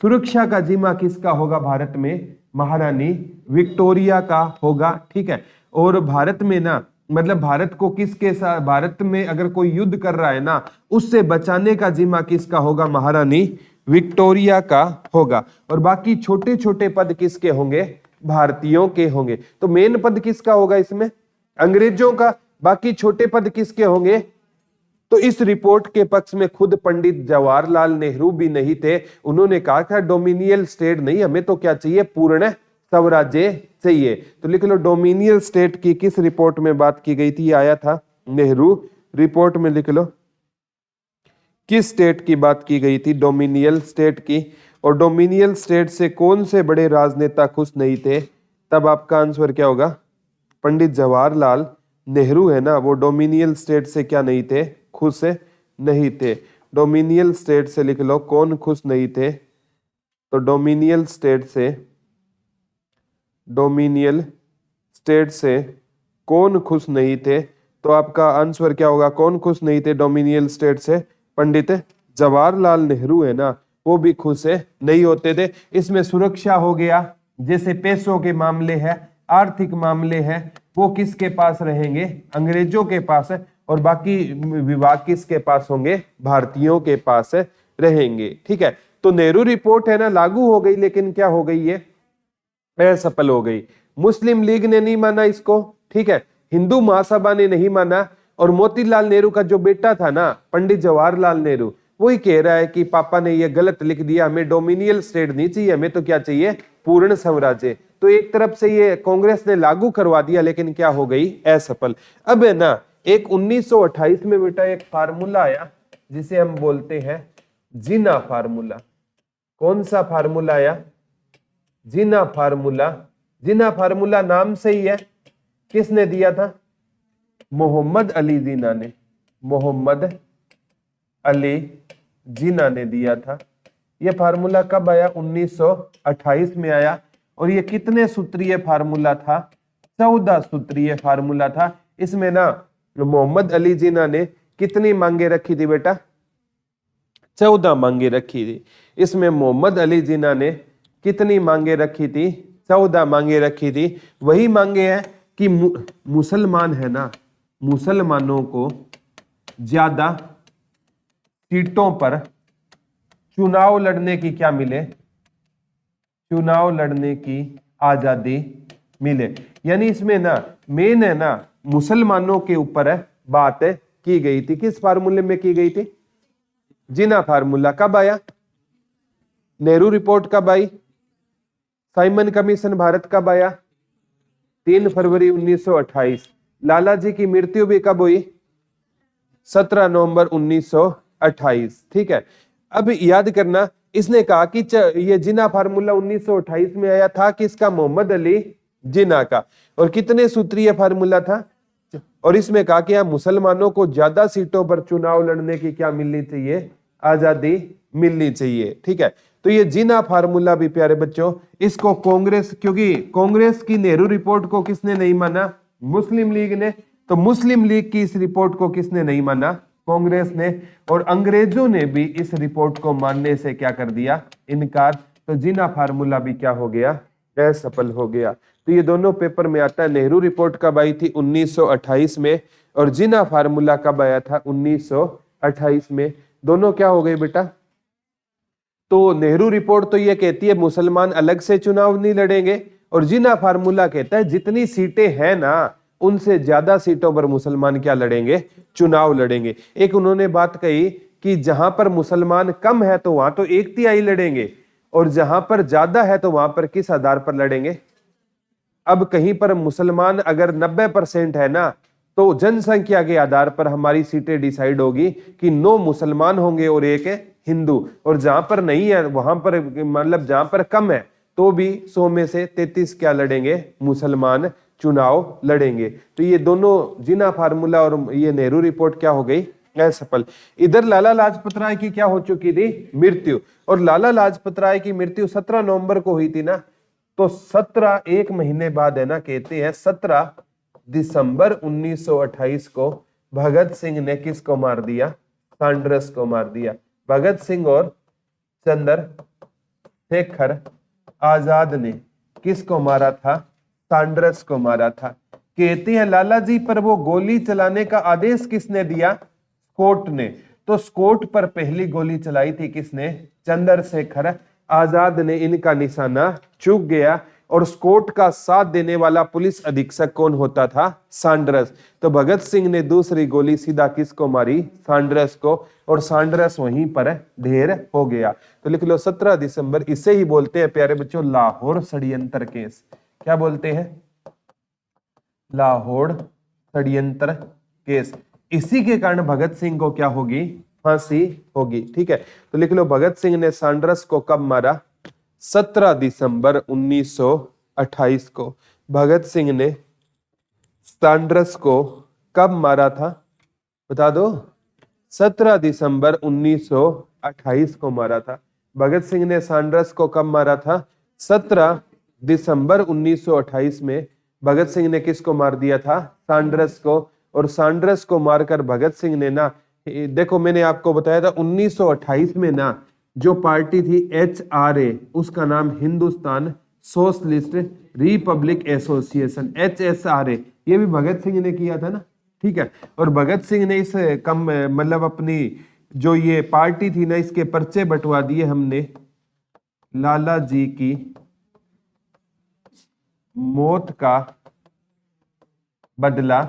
सुरक्षा का जिम्मा किसका होगा? भारत में महारानी विक्टोरिया का होगा। ठीक है, और भारत में ना मतलब भारत को किसके साथ, भारत में अगर कोई युद्ध कर रहा है ना उससे बचाने का जिम्मा किसका होगा? महारानी विक्टोरिया का होगा। और बाकी छोटे छोटे पद किसके होंगे? भारतीयों के होंगे। तो मेन पद किसका होगा इसमें? अंग्रेजों का। बाकी छोटे पद किसके होंगे? तो इस रिपोर्ट के पक्ष में खुद पंडित जवाहरलाल नेहरू भी नहीं थे। उन्होंने कहा था डोमिनियल स्टेट नहीं, हमें तो क्या चाहिए? पूर्ण स्वराज्य चाहिए। तो लिख लो डोमिनियल स्टेट की किस रिपोर्ट में बात की गई थी? आया था नेहरू रिपोर्ट में। लिख लो किस स्टेट की बात की गई थी? डोमिनियल स्टेट की। और डोमिनियल स्टेट से कौन से बड़े राजनेता खुश नहीं थे? तब आपका आंसर क्या होगा? पंडित जवाहरलाल नेहरू है ना, वो डोमिनियल स्टेट से क्या नहीं थे? खुश नहीं थे। डोमिनियल स्टेट से लिख लो कौन खुश नहीं थे? तो डोमिनियल स्टेट से कौन खुश नहीं थे? तो आपका आंसर क्या होगा? कौन खुश नहीं थे डोमिनियल स्टेट से? पंडित जवाहरलाल नेहरू है ना, वो भी खुश नहीं होते थे। इसमें सुरक्षा हो गया, जैसे पैसों के मामले है, आर्थिक मामले हैं, वो किसके पास रहेंगे? अंग्रेजों के पास है। और बाकी विभाग किसके पास होंगे? भारतीयों के पास रहेंगे। ठीक है, तो नेहरू रिपोर्ट है ना लागू हो गई, लेकिन क्या हो गई? ये असफल हो गई। मुस्लिम लीग ने नहीं माना इसको, ठीक है, हिंदू महासभा ने नहीं माना, और मोतीलाल नेहरू का जो बेटा था ना पंडित जवाहरलाल नेहरू, वही कह रहा है कि पापा ने ये गलत लिख दिया, हमें डोमिनियल स्टेट नहीं चाहिए, हमें तो क्या चाहिए, पूर्ण साम्राज्य। तो एक तरफ से ये कांग्रेस ने लागू करवा दिया, लेकिन क्या हो गई, असफल। अब है ना, एक 1928 में बेटा एक फार्मूला आया जिसे हम बोलते हैं जीना फार्मूला। कौन सा फार्मूला आया, जीना फार्मूला। जीना फार्मूला नाम से ही है, किसने दिया था, मोहम्मद अली जीना ने, मोहम्मद अली जीना ने दिया था। यह फार्मूला कब आया, 1928 में आया। और ये कितने सूत्रीय फार्मूला था, 14 सूत्रीय फार्मूला था। इसमें ना मोहम्मद अली जीना ने कितनी मांगे रखी थी बेटा, 14 मांगे रखी थी। इसमें मोहम्मद अली जीना ने कितनी मांगे रखी थी, 14 मांगे रखी थी। वही मांगे हैं कि मुसलमान है ना, मुसलमानों को ज्यादा सीटों पर चुनाव लड़ने की क्या मिले, चुनाव लड़ने की आजादी मिले। यानी इसमें ना मेन है ना मुसलमानों के ऊपर बात की गई थी। किस फार्मूले में की गई थी, जिना फार्मूला। कब आया, नेहरू रिपोर्ट कब आई, साइमन कमीशन भारत कब आया, 3 फरवरी 1928। लाला जी की मृत्यु भी कब हुई, 17 नवंबर 1928। ठीक है, अब याद करना, इसने कहा कि ये जिना फार्मूला 1928 में आया था, किसका, मोहम्मद अली जिना का। और कितने सूत्रीय फार्मूला था, और इसमें कहा कि मुसलमानों को ज्यादा सीटों पर चुनाव लड़ने की क्या मिलनी चाहिए, आजादी मिलनी चाहिए। ठीक है, तो ये जिना फार्मूला भी प्यारे बच्चों, इसको कांग्रेस, क्योंकि कांग्रेस की नेहरू रिपोर्ट को किसने नहीं माना, मुस्लिम लीग ने। तो मुस्लिम लीग की इस रिपोर्ट को किसने नहीं माना, कांग्रेस ने। और अंग्रेजों ने भी इस रिपोर्ट को मानने से क्या कर दिया, इनकार। तो जिना फार्मूला भी क्या हो गया, असफल हो गया। तो ये दोनों पेपर में आता है। नेहरू रिपोर्ट कब आई थी, 1928 में, और जिना फार्मूला कब आया था, 1928 में। दोनों क्या हो गए बेटा, तो नेहरू रिपोर्ट तो ये कहती है मुसलमान अलग से चुनाव नहीं लड़ेंगे, और जिना फार्मूला कहता है जितनी सीटें हैं ना उनसे ज्यादा सीटों पर मुसलमान क्या लड़ेंगे, चुनाव लड़ेंगे। एक उन्होंने बात कही कि जहां पर मुसलमान कम है तो वहां तो 1/3 लड़ेंगे, और जहां पर ज्यादा है तो वहां पर किस आधार पर लड़ेंगे। अब कहीं पर मुसलमान अगर 90% है ना, तो जनसंख्या के आधार पर हमारी सीटें डिसाइड होगी कि 9 मुसलमान होंगे और 1 हिंदू। और जहां पर नहीं है वहां पर, मतलब जहां पर कम है तो भी 100 में से 33 क्या लड़ेंगे, मुसलमान चुनाव लड़ेंगे। तो ये दोनों जिना फार्मूला और ये नेहरू रिपोर्ट क्या हो गई, असफल। इधर लाला लाजपत राय की क्या हो चुकी थी, मृत्यु। और लाला लाजपत राय की मृत्यु 17 नवंबर को हुई थी ना, तो 17 एक महीने बाद है ना, कहते हैं 17 दिसंबर 1928 को भगत सिंह ने किसको मार दिया, सैंडर्स को मार दिया। भगत सिंह और चंद्रशेखर आजाद ने किसको मारा था, सैंडर्स को मारा था। कहते हैं लाला जी पर वो गोली चलाने का आदेश किसने दिया, स्कॉट ने। तो स्कॉट पर पहली गोली चलाई थी किसने, चंद्रशेखर आजाद ने। इनका निशाना चूक गया, और स्कॉट का साथ देने वाला पुलिस अधीक्षक कौन होता था, सैंडर्स। तो भगत सिंह ने दूसरी गोली सीधा किसको मारी, सैंडर्स को, और सैंडर्स वहीं पर ढेर हो गया। तो लिख लो 17 दिसंबर। इसे ही बोलते हैं प्यारे बच्चों लाहौर षड्यंत्र केस। क्या बोलते हैं, लाहौर षड्यंत्र केस। इसी के कारण भगत सिंह को क्या होगी, फांसी होगी। ठीक है, तो लिख लो भगत सिंह ने सैंडर्स को कब मारा, 17 दिसंबर 1928 को। भगत सिंह ने सैंडर्स को कब मारा था, बता दो, 17 दिसंबर 1928 को मारा था। भगत सिंह ने सैंडर्स को कब मारा था, 17 दिसंबर 1928 में। भगत सिंह ने किसको मार दिया था, सैंडर्स को। और सैंडर्स को मारकर भगत सिंह ने ना, देखो मैंने आपको बताया था 1928 में ना जो पार्टी थी HRA, उसका नाम Hindustan socialist Republic association, HSRA, ये भी भगत सिंह ने किया था ना। ठीक है, और भगत सिंह ने इस कम मतलब अपनी जो ये पार्टी थी ना, इसके पर्चे बंटवा दिए हमने लाला जी की मौत का बदला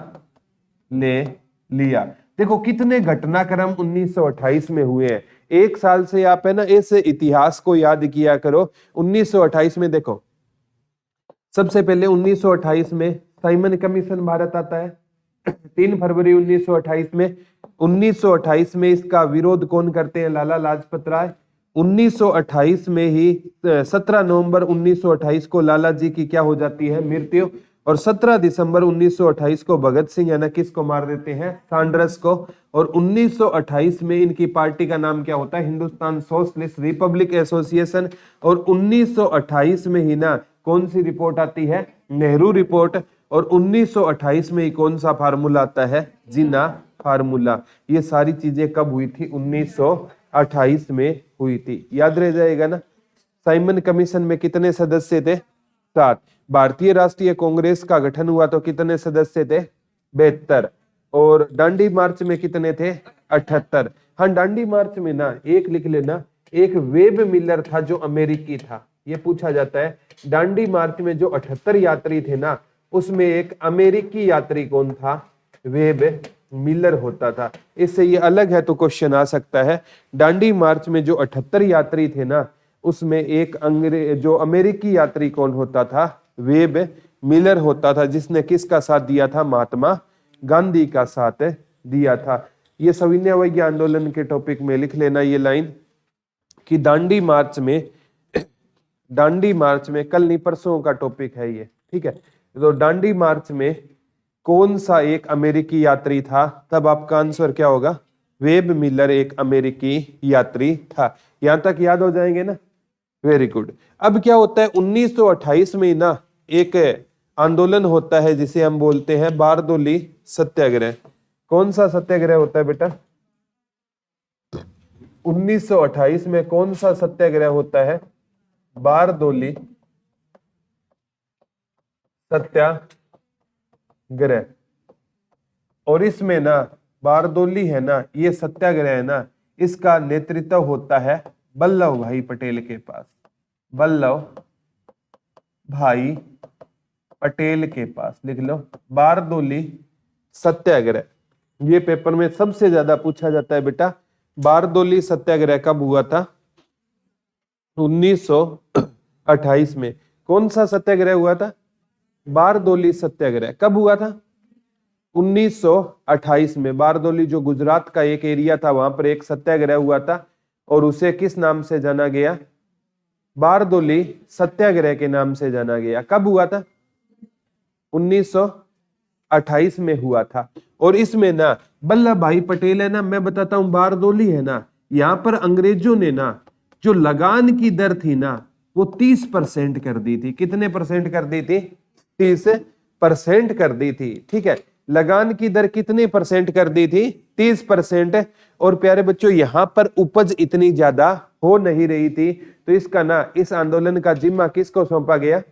ले लिया। देखो कितने घटनाक्रम 1928 में हुए हैं। एक साल से आप है ना इस इतिहास को याद किया करो। 1928 में देखो, सबसे पहले 1928 में साइमन कमीशन भारत आता है 3 फरवरी 1928 में। 1928 में इसका विरोध कौन करते हैं? लाला लाजपत राय। 1928 में ही 17 नवंबर 1928 को लाला जी की क्या हो जाती है? मृत्यु। और 17 दिसंबर 1928 को भगत सिंह है ना किसको मार देते हैं? सैंडर्स को। और 1928 में इनकी पार्टी का नाम क्या होता है? Hindustan socialist Republic association. और 1928 में ही ना कौन सी रिपोर्ट आती है? नेहरू रिपोर्ट। और 1928 में ही कौन सा फार्मूला आता है? जिन्ना फार्मूला। ये सारी चीजें कब हुई थी? 1928 में हुई थी। याद रह जाएगा ना। साइमन कमीशन में कितने सदस्य थे? 7। भारतीय राष्ट्रीय कांग्रेस का गठन हुआ तो कितने सदस्य थे? 72। और दांडी मार्च में कितने थे? 78। हाँ, दांडी मार्च में ना एक लिख लेना, एक वेब मिलर था जो अमेरिकी था। ये पूछा जाता है दांडी मार्च में जो 78 यात्री थे ना, उसमें एक अमेरिकी यात्री कौन था? वेब मिलर होता था। इससे ये अलग है तो क्वेश्चन आ सकता है। दांडी मार्च में जो 78 यात्री थे ना, उसमें एक जो अमेरिकी यात्री कौन होता था? वेब मिलर होता था, जिसने किसका साथ दिया था? महात्मा गांधी का साथ दिया था। ये सविनय अवज्ञा आंदोलन के टॉपिक में लिख लेना ये लाइन कि दांडी मार्च में कल नहीं परसों का टॉपिक है ये, ठीक है। तो दांडी मार्च में कौन सा एक अमेरिकी यात्री था? तब आपका आंसर क्या होगा? वेब मिलर एक अमेरिकी यात्री था। यहां तक याद हो जाएंगे ना? Very good. अब क्या होता है 1928 में ना एक आंदोलन होता है जिसे हम बोलते हैं बारदोली सत्याग्रह। कौन सा सत्याग्रह होता है बेटा? 1928 में कौन सा सत्याग्रह होता है? बारदोली सत्याग्रह। और इसमें ना बारदोली है ना, ये सत्याग्रह है ना, इसका नेतृत्व होता है वल्लभ भाई पटेल के पास। वल्लभ भाई पटेल के पास। लिख लो बारदोली सत्याग्रह। ये पेपर में सबसे ज्यादा पूछा जाता है बेटा। बारदोली सत्याग्रह कब हुआ था? 1928 में। कौन सा सत्याग्रह हुआ था? बारदोली सत्याग्रह। कब हुआ था? 1928 में। बारदोली जो गुजरात का एक एरिया था, वहां पर एक सत्याग्रह हुआ था और उसे किस नाम से जाना गया? बारदोली सत्याग्रह के नाम से जाना गया। कब हुआ था? 1928 में हुआ था। और इसमें ना वल्लभ भाई पटेल है ना, मैं बताता हूं, बारदोली है ना, यहां पर अंग्रेजों ने ना जो लगान की दर थी ना वो 30% कर दी थी। कितने परसेंट कर दी थी? 30% कर दी थी, ठीक है। लगान की दर कितने परसेंट कर दी थी? 30%। और प्यारे बच्चों यहां पर उपज इतनी ज्यादा हो नहीं रही थी, तो इसका ना इस आंदोलन का जिम्मा किसको सौंपा गया?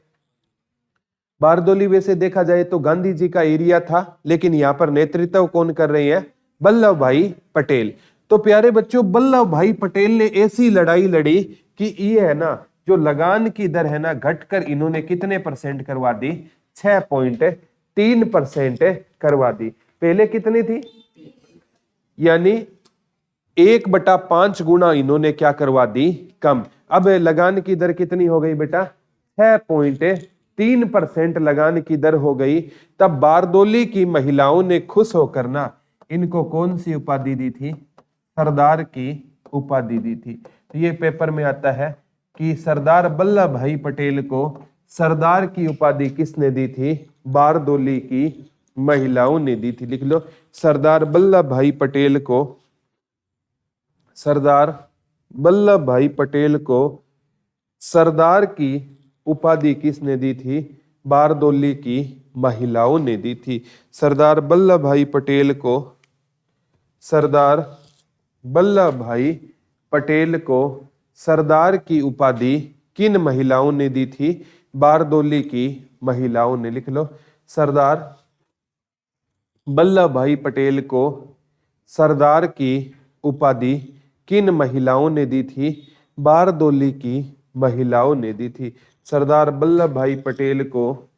बारदोली वैसे देखा जाए तो गांधी जी का एरिया था, लेकिन यहाँ पर नेतृत्व कौन कर रहे हैं? वल्लभ भाई पटेल। तो प्यारे बच्चों वल्लभ भाई पटेल ने ऐसी लड़ाई लड़ी कि ये है ना जो लगान की दर है ना घटकर इन्होंने कितने परसेंट करवा दी? 6.3% करवा दी। पहले कितनी थी? यानी 1/5 गुना इन्होंने क्या करवा दी? कम। अब लगान की दर कितनी हो गई बेटा? 6.3% लगान की दर हो गई। तब बारदोली की महिलाओं ने खुश होकर ना इनको कौन सी उपाधि दी थी? सरदार की उपाधि दी थी। तो ये पेपर में आता है कि सरदार वल्लभ भाई पटेल को सरदार की उपाधि किसने दी थी? बारदोली की महिलाओं ने दी थी। लिख लो सरदार वल्लभ भाई पटेल को, सरदार वल्लभ भाई पटेल को सरदार की उपाधि किसने दी थी? बारदोली की महिलाओं ने दी थी। सरदार वल्लभ भाई पटेल को, सरदार वल्लभ भाई पटेल को सरदार की उपाधि किन महिलाओं ने दी थी? बारदोली की महिलाओं ने। लिख लो सरदार वल्लभ भाई पटेल को सरदार की उपाधि किन महिलाओं ने दी थी? बारदोली की महिलाओं ने दी थी। सरदार वल्लभ भाई पटेल को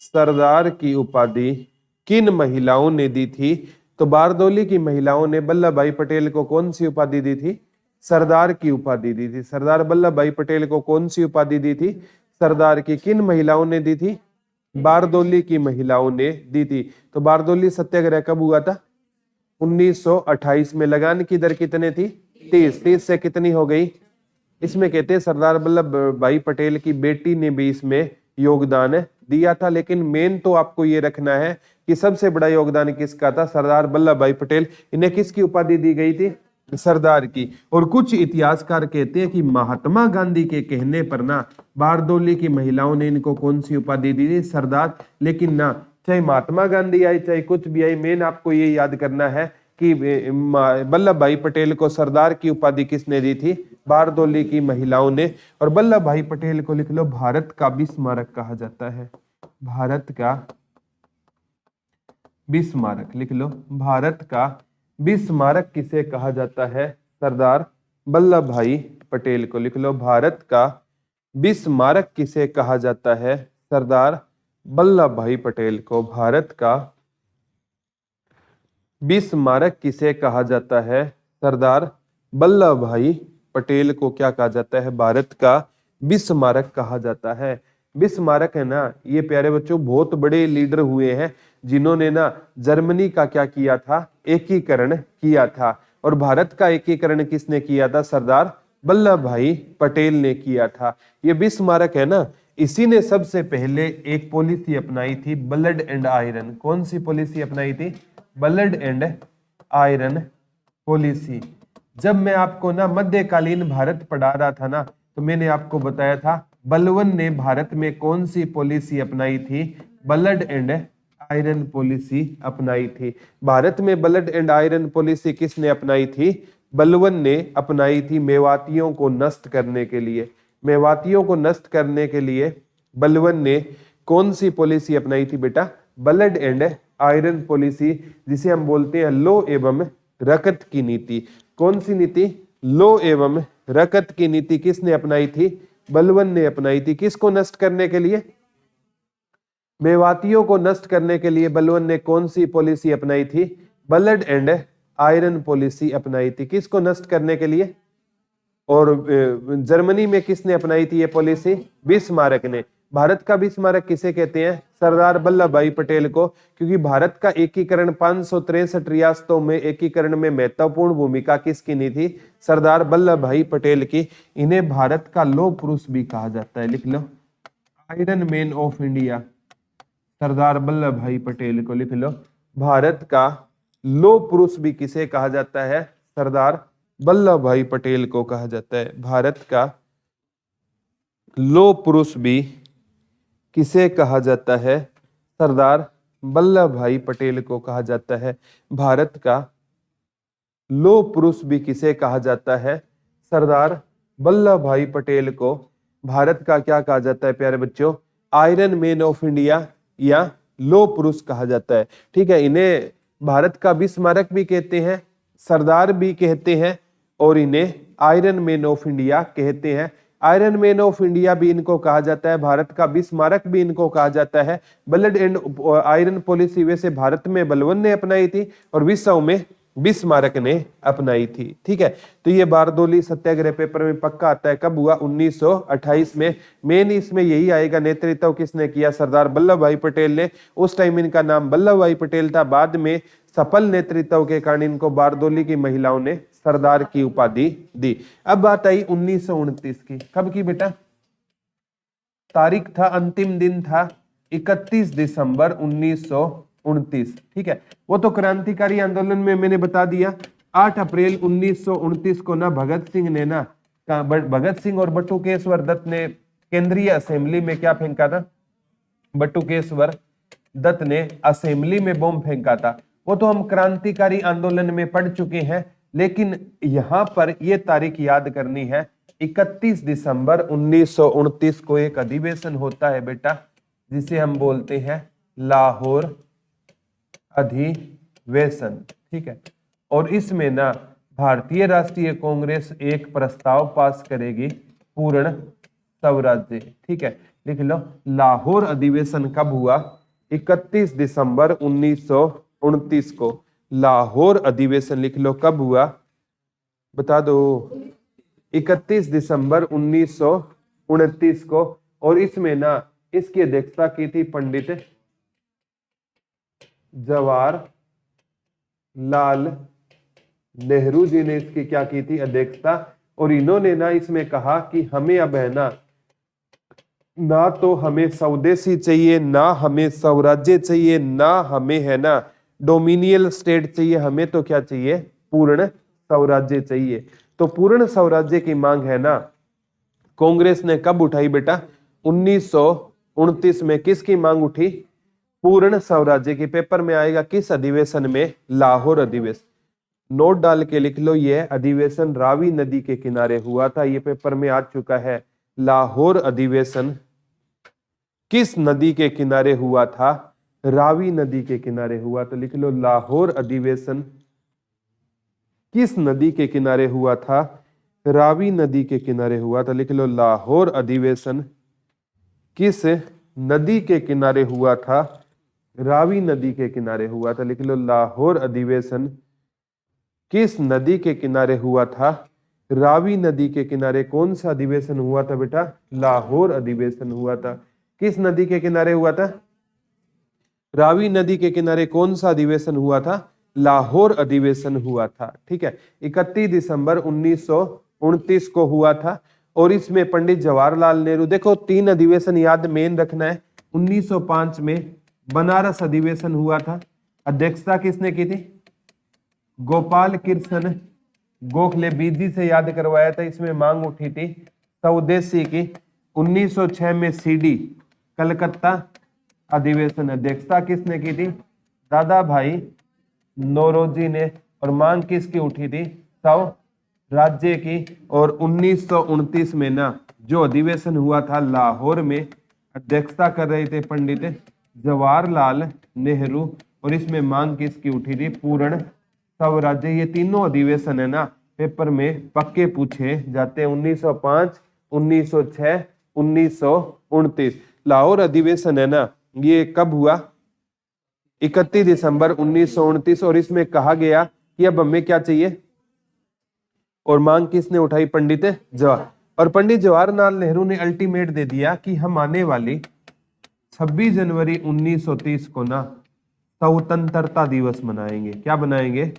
सरदार की उपाधि किन महिलाओं ने दी थी? तो बारदोली की महिलाओं ने वल्लभ भाई पटेल को कौन सी उपाधि दी थी? सरदार की उपाधि दी थी। सरदार वल्लभ भाई पटेल को कौन सी उपाधि दी थी? सरदार की। किन महिलाओं ने दी थी? बारदोली की महिलाओं ने दी थी। तो बारदोली सत्याग्रह कब हुआ था? 1928 में। लगान की दर कितने थी? 30। 30 से कितनी हो गई? इसमें कहते हैं सरदार वल्लभ भाई पटेल की बेटी ने भी इसमें योगदान दिया था। लेकिन मेन तो आपको ये रखना है कि सबसे बड़ा योगदान किसका था? सरदार वल्लभ भाई पटेल। इन्हें किसकी उपाधि दी गई थी? सरदार की। और कुछ इतिहासकार कहते हैं कि महात्मा गांधी के कहने पर ना बारदोली की महिलाओं ने इनको कौन सी उपाधि दी थी? सरदार। लेकिन ना चाहे महात्मा गांधी आई चाहे कुछ भी आई, मेन आपको ये याद करना है कि वल्लभ भाई पटेल को सरदार की उपाधि किसने दी थी? बारदोली की महिलाओं ने। और वल्लभ भाई पटेल को लिख लो भारत का बिस्मारक कहा जाता है। भारत का बिस्मारक लिख लो। भारत का बिस्मारक किसे कहा जाता है? सरदार वल्लभ भाई पटेल को लिख लो। भारत का बिस्मारक किसे कहा जाता है? सरदार वल्लभ भाई पटेल को। भारत का बिस्मारक किसे कहा जाता है? सरदार वल्लभ भाई पटेल को क्या कहा जाता है? भारत का बिस्मारक कहा जाता है। बिस्मारक है ना, ये प्यारे बच्चों बहुत बड़े लीडर हुए हैं जिन्होंने ना जर्मनी का क्या किया था? एकीकरण किया था। और भारत का एकीकरण किसने किया था? सरदार वल्लभ भाई पटेल ने किया था। ये बिस्मारक है ना, इसी ने सबसे पहले एक पॉलिसी अपनाई थी, ब्लड एंड आयरन। कौन सी पॉलिसी अपनाई थी? Blood and iron policy. जब मैं आपको ना मध्यकालीन भारत पढ़ा रहा था ना, तो मैंने आपको बताया था बलवन ने भारत में कौन सी पॉलिसी अपनाई थी? ब्लड एंड आयरन पॉलिसी अपनाई थी। भारत में ब्लड एंड आयरन पॉलिसी किसने अपनाई थी? बलवन ने अपनाई थी मेवातियों को नष्ट करने के लिए। मेवातियों को नष्ट करने के लिए बलवन ने कौन सी पॉलिसी अपनाई थी बेटा? ब्लड एंड आयरन पॉलिसी, जिसे हम बोलते हैं लो एवं रकत की नीति। कौन सी नीति? लो एवं रकत की नीति किसने अपनाई थी? बलवन ने अपनाई थी। किसको नष्ट करने के लिए? मेवातियों को नष्ट करने के लिए बलवन ने कौन सी पॉलिसी अपनाई थी? ब्लड एंड आयरन पॉलिसी अपनाई थी। किसको नष्ट करने के लिए? और जर्मनी में किसने अपनाई थी ये पॉलिसी? बिस्मारक ने। भारत का बिस्मारक किसे कहते हैं? सरदार वल्लभ भाई पटेल को। क्योंकि भारत का एकीकरण 563 रियासतों में एकीकरण में महत्वपूर्ण भूमिका किसकी नहीं थी? सरदार वल्लभ भाई पटेल की। इन्हें भारत का लौह पुरुष भी कहा जाता है। लिख लो, iron man of India. Sardar Vallabh भाई पटेल को लिख लो। भारत का लौह पुरुष भी किसे कहा जाता है? सरदार वल्लभ भाई पटेल को कहा जाता है। भारत का लौह पुरुष भी किसे कहा जाता है? सरदार वल्लभ भाई पटेल को कहा जाता है। भारत का लौह पुरुष भी किसे कहा जाता है? सरदार वल्लभ भाई पटेल को। भारत का क्या कहा जाता है प्यारे बच्चों? आयरन मैन ऑफ इंडिया या लौह पुरुष कहा जाता है। ठीक है, इन्हें भारत का बिस्मारक भी कहते हैं, सरदार भी कहते हैं, और इन्हें आयरन मैन ऑफ इंडिया कहते हैं। आयरन मैन ऑफ इंडिया भी इनको कहा जाता है, भारत का बिस्मारक भी इनको कहा जाता है। ब्लड एंड आयरन पॉलिसी वैसे भारत में बलवन ने अपनाई थी और विश्व में बिस्मारक ने अपनाई थी। ठीक है, तो ये बारदोली सत्याग्रह पेपर में पक्का आता है। कब हुआ? 1928 में। मेन इसमें यही आएगा, नेतृत्व किसने किया? सरदार वल्लभ भाई पटेल ने। उस टाइम इनका नाम वल्लभ भाई पटेल था, बाद में सफल नेतृत्व के कारण इनको बारदोली की महिलाओं ने सरदार की उपाधि दी। अब बात आई 1929 की। कब की बेटा? तारीख था, अंतिम दिन था 31 दिसंबर 1929। ठीक है, वो तो क्रांतिकारी आंदोलन में मैंने बता दिया। 8 अप्रैल 1929 को ना भगत सिंह ने ना भगत सिंह और बटुकेश्वर दत्त ने केंद्रीय असेंबली में क्या फेंका था? बटुकेश्वर दत्त ने असेंबली में बम फेंका था। वो तो हम क्रांतिकारी आंदोलन में पढ़ चुके हैं, लेकिन यहां पर यह तारीख याद करनी है। 31 दिसंबर 1929 को एक अधिवेशन होता है बेटा, जिसे हम बोलते हैं लाहौर अधिवेशन। ठीक है, और इसमें ना भारतीय राष्ट्रीय कांग्रेस एक प्रस्ताव पास करेगी, पूर्ण स्वराज्य। ठीक है, लिख लो, लाहौर अधिवेशन कब हुआ? 31 दिसंबर 1929 को लाहौर अधिवेशन लिख लो, कब हुआ? बता दो। 31 दिसंबर 1929 को। और इसमें ना इसकी अध्यक्षता की थी पंडित जवाहरलाल नेहरू जी ने इसकी क्या की थी, अध्यक्षता। और इन्होंने ना इसमें कहा कि हमें अब है ना तो हमें स्वदेशी चाहिए, ना हमें स्वराज्य चाहिए, ना हमें है ना डोमिनियल स्टेट चाहिए, हमें तो क्या चाहिए, पूर्ण स्वराज्य चाहिए। तो पूर्ण स्वराज्य की मांग है ना कांग्रेस ने कब उठाई बेटा, 1929 में। किसकी मांग उठी, पूर्ण स्वराज्य की। पेपर में आएगा किस अधिवेशन में, लाहौर अधिवेशन। नोट डाल के लिख लो, ये अधिवेशन रावी नदी के किनारे हुआ था। ये पेपर में आ चुका है। लाहौर अधिवेशन किस नदी के किनारे हुआ था, रावी नदी के किनारे हुआ। तो लिख लो लाहौर अधिवेशन किस नदी के किनारे हुआ था, रावी नदी के किनारे हुआ। तो लिख लो लाहौर अधिवेशन किस नदी के किनारे हुआ था, रावी नदी के किनारे हुआ। तो लिख लो लाहौर अधिवेशन किस नदी के किनारे हुआ था, रावी नदी के किनारे। कौन सा अधिवेशन हुआ था बेटा, लाहौर अधिवेशन हुआ था। किस नदी के किनारे हुआ था, रावी नदी के किनारे। कौन सा अधिवेशन हुआ था, लाहौर अधिवेशन हुआ था। ठीक है, 31 दिसंबर 1929 को हुआ था। और इसमें पंडित जवाहरलाल नेहरू, देखो 3 अधिवेशन याद मेन रखना है। 1905 में बनारस अधिवेशन हुआ था, अध्यक्षता किसने की थी, गोपाल कृष्ण गोखले। बीजी से याद करवाया था। इसमें मांग उठी थी स्वदेशी की। 1906 में सीडी कलकत्ता अधिवेशन, अध्यक्षता किसने की थी, दादा भाई नौरोजी ने। और मांग किसकी उठी थी, राज्य की। और 1929 में ना जो अधिवेशन हुआ था लाहौर में, अध्यक्षता कर रहे थे पंडित जवाहरलाल नेहरू। और इसमें मांग किसकी उठी थी, पूर्ण स्वराज्य। ये तीनों अधिवेशन है ना पेपर में पक्के पूछे जाते हैं। 1905, 1906, 1929। लाहौर अधिवेशन है ना, ये कब हुआ, 31 दिसंबर 1929। और इसमें कहा गया कि अब हमें क्या चाहिए, और मांग किसने उठाई, पंडित जवाहर। और पंडित जवाहरलाल नेहरू ने अल्टीमेट दे दिया कि हम आने वाली 26 जनवरी 1930 को ना स्वतंत्रता दिवस मनाएंगे। क्या बनाएंगे,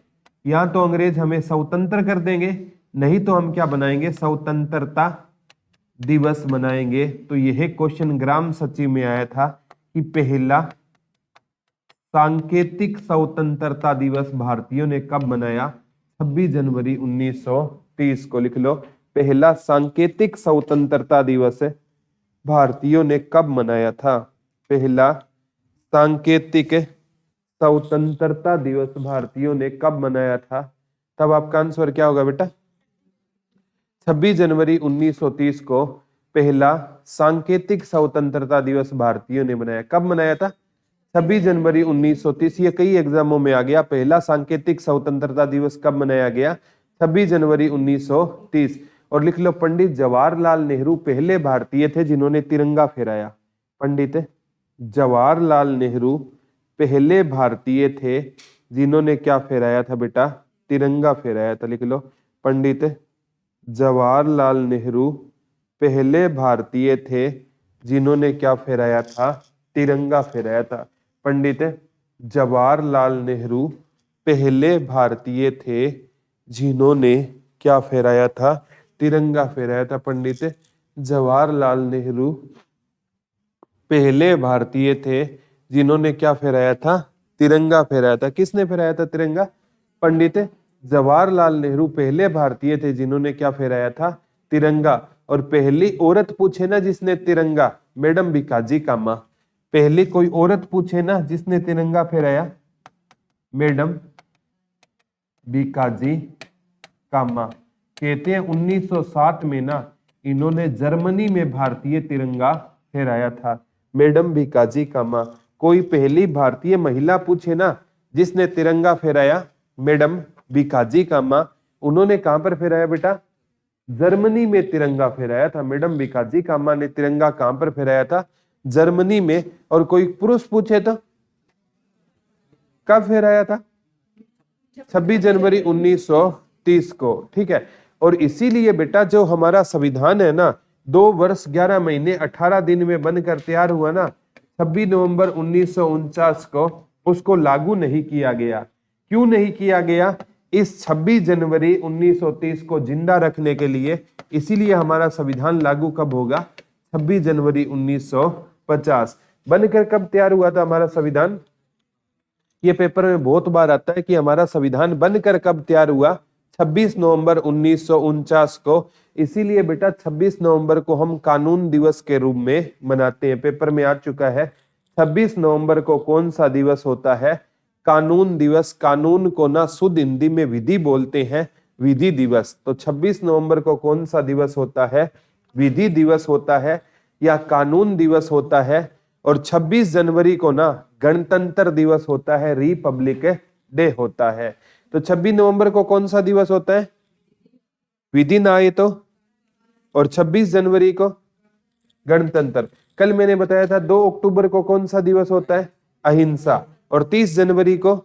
या तो अंग्रेज हमें स्वतंत्र कर देंगे, नहीं तो हम क्या बनाएंगे, स्वतंत्रता दिवस मनाएंगे। तो यह क्वेश्चन ग्राम सचिव में आया था कि पहला सांकेतिक स्वतंत्रता दिवस भारतीयों ने कब मनाया, 26 जनवरी 1930 को। लिख लो पहला सांकेतिक स्वतंत्रता दिवस भारतीयों ने कब मनाया था, पहला सांकेतिक स्वतंत्रता दिवस भारतीयों ने कब मनाया था। तब आपका आंसर क्या होगा बेटा, 26 जनवरी 1930 को पहला सांकेतिक स्वतंत्रता दिवस भारतीयों ने मनाया। कब मनाया था, 26 जनवरी 1930। ये कई एग्जामों में आ गया, पहला सांकेतिक स्वतंत्रता दिवस कब मनाया गया, 26 जनवरी 1930। और लिख लो पंडित जवाहरलाल नेहरू पहले भारतीय थे जिन्होंने तिरंगा फहराया। पंडित जवाहरलाल नेहरू पहले भारतीय थे जिन्होंने क्या फहराया था बेटा, तिरंगा फहराया था। लिख लो पंडित जवाहरलाल नेहरू पहले भारतीय थे जिन्होंने क्या फहराया था, तिरंगा फहराया था। पंडित जवाहरलाल नेहरू पहले भारतीय थे जिन्होंने क्या फहराया था, तिरंगा फहराया था। पंडित जवाहरलाल नेहरू पहले भारतीय थे जिन्होंने क्या फहराया था, तिरंगा फहराया था। किसने फहराया था तिरंगा, पंडित जवाहरलाल नेहरू पहले भारतीय थे जिन्होंने क्या फहराया था, तिरंगा। और पहली औरत पूछे ना जिसने तिरंगा, मैडम भिकाजी कामा। पहली कोई औरत पूछे ना जिसने तिरंगा फहराया, मैडम भिकाजी कामा। कहते हैं 1907 में ना इन्होंने जर्मनी में भारतीय तिरंगा फहराया था, मैडम भिकाजी कामा। कोई पहली भारतीय महिला पूछे ना जिसने तिरंगा फहराया, मैडम भिकाजी कामा। उन्होंने कहां पर फहराया बेटा, जर्मनी में तिरंगा फहराया था। मैडम भिकाजी कामा ने तिरंगा कहां पर फहराया था, जर्मनी में। और कोई पुरुष पूछे तो कब फहराया था, 26 जनवरी 1930 1930 को, ठीक है। और इसीलिए बेटा जो हमारा संविधान है ना 2 वर्ष 11 महीने 18 दिन में बनकर तैयार हुआ ना 26 नवंबर 1949 को, उसको लागू नहीं किया गया। क्यों नहीं किया गया? इस 26 जनवरी 1930 को जिंदा रखने के लिए। इसीलिए हमारा संविधान लागू कब होगा? 26 जनवरी 1950। बनकर कब तैयार हुआ था हमारा संविधान? ये पेपर में बहुत बार आता है कि हमारा संविधान बनकर कब तैयार हुआ? 26 नवंबर 1949 को। इसीलिए बेटा 26 नवंबर को हम कानून दिवस के रूप में मनाते हैं। पेपर में आ चुका है 26 नवंबर को कौन सा दिवस होता है? कानून दिवस। कानून को ना शुद्ध हिंदी में विधि बोलते हैं, विधि दिवस। तो 26 नवंबर को कौन सा दिवस होता है? विधि दिवस होता है या कानून दिवस होता है। और 26 जनवरी को ना गणतंत्र दिवस होता है, रिपब्लिक डे होता है। तो 26 नवंबर को कौन सा दिवस होता है? विधि ना आए तो। और 26 जनवरी को गणतंत्र। कल मैंने बताया था 2 अक्टूबर को कौन सा दिवस होता है? अहिंसा। और 30 जनवरी को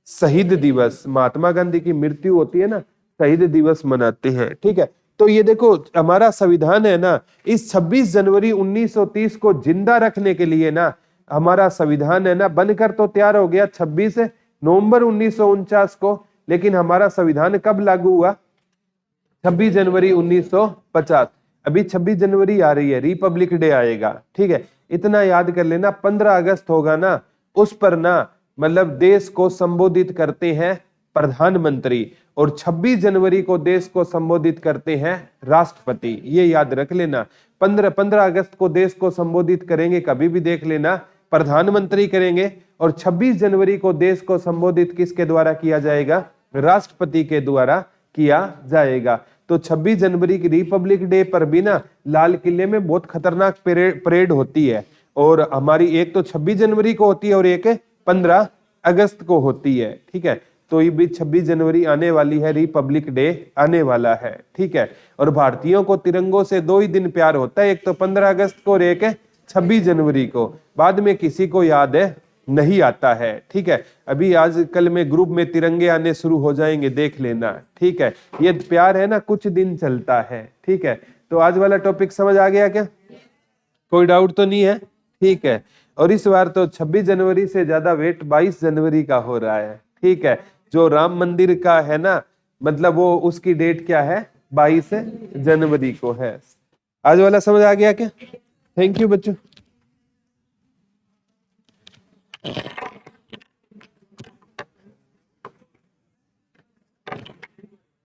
शहीद दिवस, महात्मा गांधी की मृत्यु होती है ना, शहीद दिवस मनाते हैं, ठीक है। तो ये देखो हमारा संविधान है ना, इस 26 जनवरी 1930 को जिंदा रखने के लिए ना हमारा संविधान है ना बनकर तो तैयार हो गया 26 नवंबर 1949 को, लेकिन हमारा संविधान कब लागू हुआ? 26 जनवरी 1950। अभी 26 जनवरी आ रही है, रिपब्लिक डे आएगा, ठीक है। इतना याद कर लेना, 15 अगस्त होगा ना, उस पर ना मतलब देश को संबोधित करते हैं प्रधानमंत्री, और 26 जनवरी को देश को संबोधित करते हैं राष्ट्रपति। ये याद रख लेना। 15 अगस्त को देश को संबोधित करेंगे, कभी भी देख लेना, प्रधानमंत्री करेंगे। और 26 जनवरी को देश को संबोधित किसके द्वारा किया जाएगा? राष्ट्रपति के द्वारा किया जाएगा। तो 26 जनवरी की रिपब्लिक डे पर भी ना लाल किले में बहुत खतरनाक परेड होती है। और हमारी एक तो 26 जनवरी को होती है और एक 15 अगस्त को होती है, ठीक है। तो ये भी 26 जनवरी आने वाली है, रिपब्लिक डे आने वाला है, ठीक है। और भारतीयों को तिरंगों से 2 ही दिन प्यार होता है, एक तो 15 अगस्त को और एक 26 जनवरी को। बाद में किसी को याद है नहीं आता है, ठीक है। अभी आजकल में ग्रुप में तिरंगे आने शुरू हो जाएंगे, देख लेना, ठीक है। ये प्यार है ना कुछ दिन चलता है, ठीक है। तो आज वाला टॉपिक समझ आ गया क्या? कोई डाउट तो नहीं है? ठीक है। और इस बार तो 26 जनवरी से ज्यादा वेट 22 जनवरी का हो रहा है, ठीक है। जो राम मंदिर का है ना, मतलब वो उसकी डेट क्या है? 22 जनवरी को है। आज वाला समझ आ गया क्या? थैंक यू बच्चों।